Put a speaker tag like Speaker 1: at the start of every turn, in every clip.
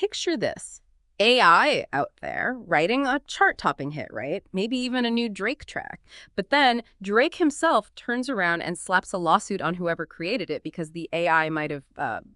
Speaker 1: picture this. AI out there writing a chart-topping hit, right? Maybe even a new Drake track. But then Drake himself turns around and slaps a lawsuit on whoever created it because the AI might have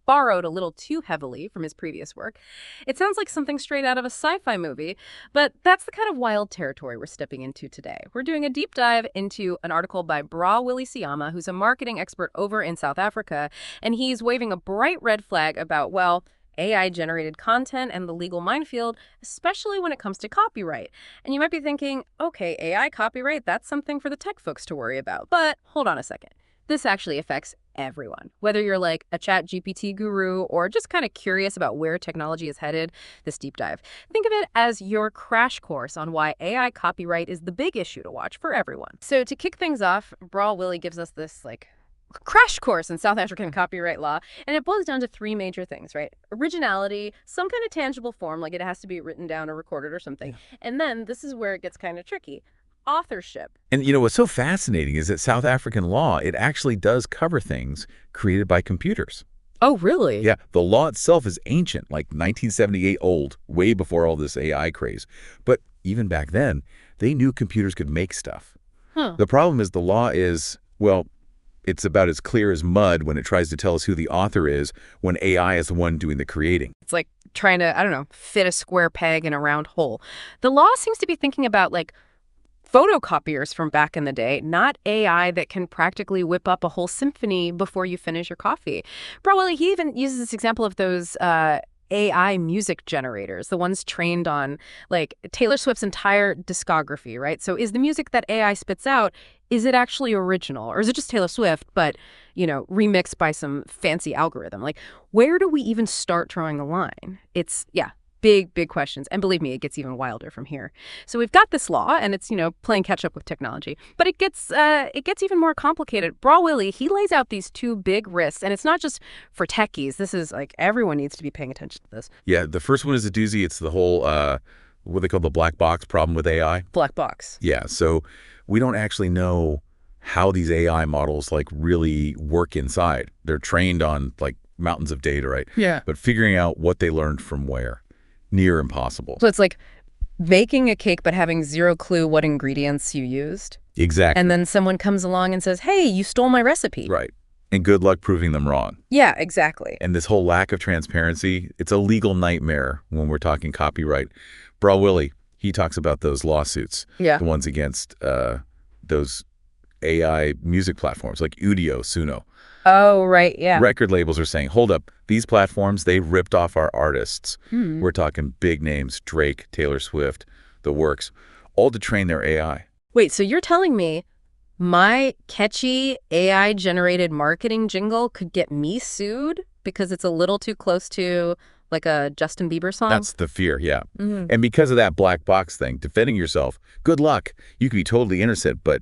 Speaker 1: borrowed a little too heavily from his previous work. It sounds like something straight out of a sci-fi movie, but that's the kind of wild territory we're stepping into today. We're doing a deep dive into an article by Willy Seyama, who's a marketing expert over in South Africa, and he's waving a bright red flag about, well, AI-generated content and the legal minefield, especially when it comes to copyright. And you might be thinking, okay, AI copyright, that's something for the tech folks to worry about. But hold on a second. This actually affects everyone. Whether you're like a ChatGPT guru or just kind of curious about where technology is headed, this deep dive. Think of it as your crash course on why AI copyright is the big issue to watch for everyone. So to kick things off, Willy gives us this crash course in South African copyright law, and it boils down to three major things, right? Originality, some kind of tangible form, like it has to be written down or recorded or something. Yeah. And then this is where it gets kind of tricky. Authorship.
Speaker 2: And what's so fascinating is that South African law, it actually does cover things created by computers.
Speaker 1: Oh, really?
Speaker 2: Yeah, the law itself is ancient, like 1978 old, way before all this AI craze. But even back then, they knew computers could make stuff. Huh. The problem is the law is, well, it's about as clear as mud when it tries to tell us who the author is when AI is the one doing the creating.
Speaker 1: It's like trying to, I don't know, fit a square peg in a round hole. The law seems to be thinking about photocopiers from back in the day, not AI that can practically whip up a whole symphony before you finish your coffee. Willy, he even uses this example of those AI music generators, the ones trained on Taylor Swift's entire discography, right? So is the music that AI spits out, is it actually original, or is it just Taylor Swift, but, remixed by some fancy algorithm? Where do we even start drawing the line? It's, big questions. And believe me, it gets even wilder from here. So we've got this law, and it's, playing catch up with technology. But it gets even more complicated. Willy, he lays out these two big risks, and it's not just for techies. This is everyone needs to be paying attention to this.
Speaker 2: Yeah, the first one is a doozy. It's the whole, what they call the black box problem with AI.
Speaker 1: Black box.
Speaker 2: Yeah, so we don't actually know how these AI models really work inside. They're trained on mountains of data, right?
Speaker 1: Yeah.
Speaker 2: But figuring out what they learned from where, near impossible.
Speaker 1: So it's like baking a cake but having zero clue what ingredients you used.
Speaker 2: Exactly.
Speaker 1: And then someone comes along and says, hey, you stole my recipe.
Speaker 2: Right. And good luck proving them wrong.
Speaker 1: Yeah, exactly.
Speaker 2: And this whole lack of transparency, it's a legal nightmare when we're talking copyright. Willy, he talks about those lawsuits.
Speaker 1: Yeah.
Speaker 2: The ones against those AI music platforms like Udio, Suno.
Speaker 1: Oh, right, yeah.
Speaker 2: Record labels are saying, hold up, these platforms, they ripped off our artists. We're talking big names, Drake, Taylor Swift, the works, all to train their AI.
Speaker 1: Wait, so you're telling me my catchy AI-generated marketing jingle could get me sued because it's a little too close to a Justin Bieber song?
Speaker 2: That's the fear, yeah. And because of that black box thing, defending yourself, good luck. You could be totally innocent, but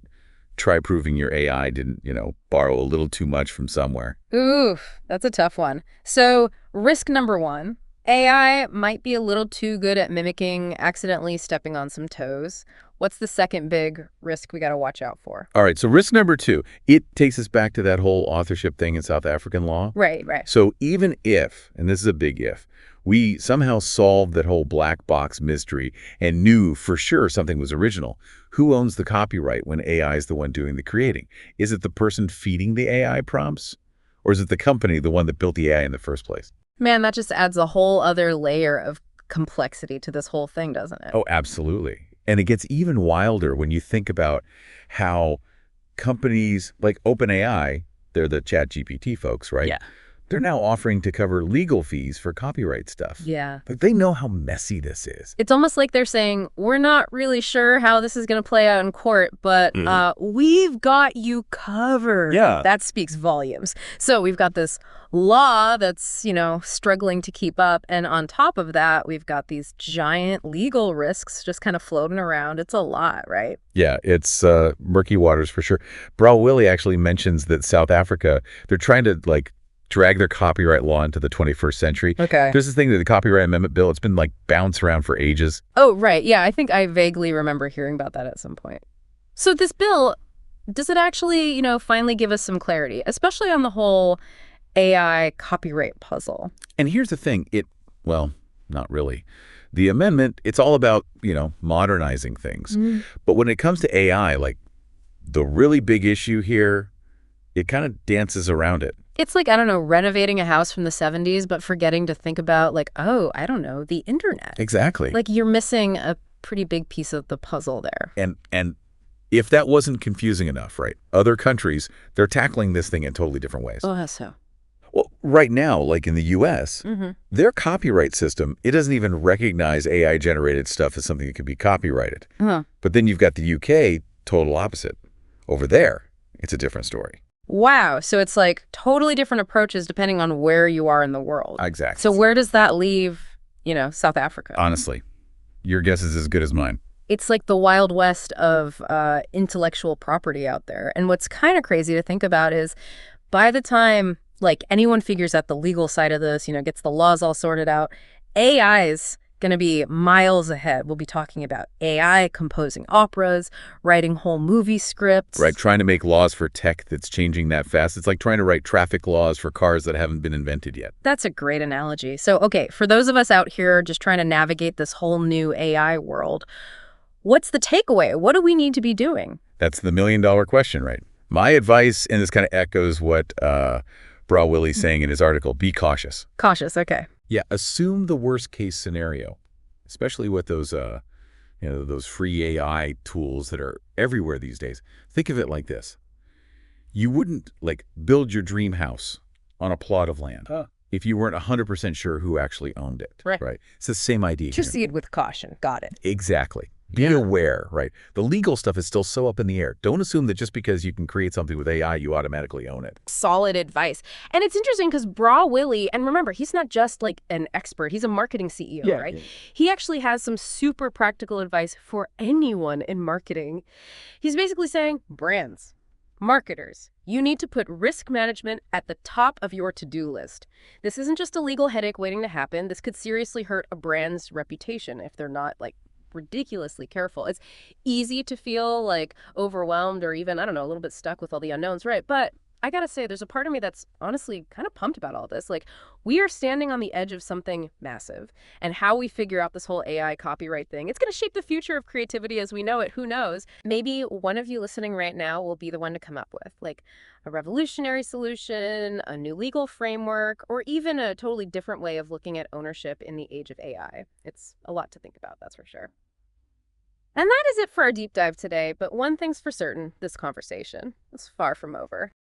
Speaker 2: try proving your AI didn't, borrow a little too much from somewhere.
Speaker 1: Oof, that's a tough one. So risk number one, AI might be a little too good at mimicking, accidentally stepping on some toes. What's the second big risk we got to watch out for?
Speaker 2: All right, so risk number two, it takes us back to that whole authorship thing in South African law.
Speaker 1: Right.
Speaker 2: So even if, and this is a big if, we somehow solved that whole black box mystery and knew for sure something was original, who owns the copyright when AI is the one doing the creating? Is it the person feeding the AI prompts? Or is it the company, the one that built the AI in the first place?
Speaker 1: Man, that just adds a whole other layer of complexity to this whole thing, doesn't it?
Speaker 2: Oh, absolutely. And it gets even wilder when you think about how companies like OpenAI, they're the ChatGPT folks, right?
Speaker 1: Yeah.
Speaker 2: They're now offering to cover legal fees for copyright stuff.
Speaker 1: Yeah.
Speaker 2: They know how messy this is.
Speaker 1: It's almost like they're saying, we're not really sure how this is going to play out in court, but we've got you covered.
Speaker 2: Yeah.
Speaker 1: That speaks volumes. So we've got this law that's, struggling to keep up. And on top of that, we've got these giant legal risks just kind of floating around. It's a lot, right?
Speaker 2: Yeah, it's murky waters for sure. Willy actually mentions that South Africa, they're trying to drag their copyright law into the 21st century.
Speaker 1: Okay.
Speaker 2: There's this thing that the Copyright Amendment Bill, it's been bounced around for ages.
Speaker 1: Oh, right. Yeah, I think I vaguely remember hearing about that at some point. So this bill, does it actually, finally give us some clarity, especially on the whole AI copyright puzzle?
Speaker 2: And here's the thing, not really. The amendment, it's all about, modernizing things. But when it comes to AI, like the really big issue here, it kind of dances around it.
Speaker 1: It's like, I don't know, renovating a house from the 70s, but forgetting to think about, like, oh, I don't know, the internet.
Speaker 2: Exactly.
Speaker 1: Like, you're missing a pretty big piece of the puzzle there.
Speaker 2: And if that wasn't confusing enough, right, other countries, they're tackling this thing in totally different ways.
Speaker 1: Oh, how so?
Speaker 2: Well, right now, like in the U.S., their copyright system, it doesn't even recognize AI-generated stuff as something that could be copyrighted. But then you've got the U.K., total opposite. Over there, it's a different story.
Speaker 1: Wow. So it's like totally different approaches depending on where you are in the world.
Speaker 2: Exactly.
Speaker 1: So where does that leave, South Africa?
Speaker 2: Honestly, your guess is as good as mine.
Speaker 1: It's like the Wild West of intellectual property out there. And what's kind of crazy to think about is by the time like anyone figures out the legal side of this, gets the laws all sorted out, AI's going to be miles ahead. We'll be talking about AI composing operas, writing whole movie scripts.
Speaker 2: Right, trying to make laws for tech that's changing that fast. It's like trying to write traffic laws for cars that haven't been invented yet.
Speaker 1: That's a great analogy. So, okay, for those of us out here just trying to navigate this whole new AI world, what's the takeaway? What do we need to be doing?
Speaker 2: That's the million-dollar question, right? My advice, and this kind of echoes what Willy's saying in his article, be cautious.
Speaker 1: Cautious, okay.
Speaker 2: Yeah, assume the worst-case scenario, especially with those, those free AI tools that are everywhere these days. Think of it like this. You wouldn't, build your dream house on a plot of land if you weren't 100% sure who actually owned it.
Speaker 1: Right.
Speaker 2: It's the same idea here.
Speaker 1: Proceed with caution. Got it.
Speaker 2: Exactly. Be aware, right? The legal stuff is still so up in the air. Don't assume that just because you can create something with AI, you automatically own it.
Speaker 1: Solid advice. And it's interesting because Willy, and remember, he's not just like an expert. He's a marketing CEO, right? Yeah. He actually has some super practical advice for anyone in marketing. He's basically saying, brands, marketers, you need to put risk management at the top of your to-do list. This isn't just a legal headache waiting to happen. This could seriously hurt a brand's reputation if they're not ridiculously careful. It's easy to feel overwhelmed or even, I don't know, a little bit stuck with all the unknowns, right? But I gotta say, there's a part of me that's honestly kind of pumped about all this. We are standing on the edge of something massive, and how we figure out this whole AI copyright thing, it's gonna shape the future of creativity as we know it. Who knows? Maybe one of you listening right now will be the one to come up with a revolutionary solution, a new legal framework, or even a totally different way of looking at ownership in the age of AI. It's a lot to think about, that's for sure. And that is it for our deep dive today, but one thing's for certain, this conversation is far from over.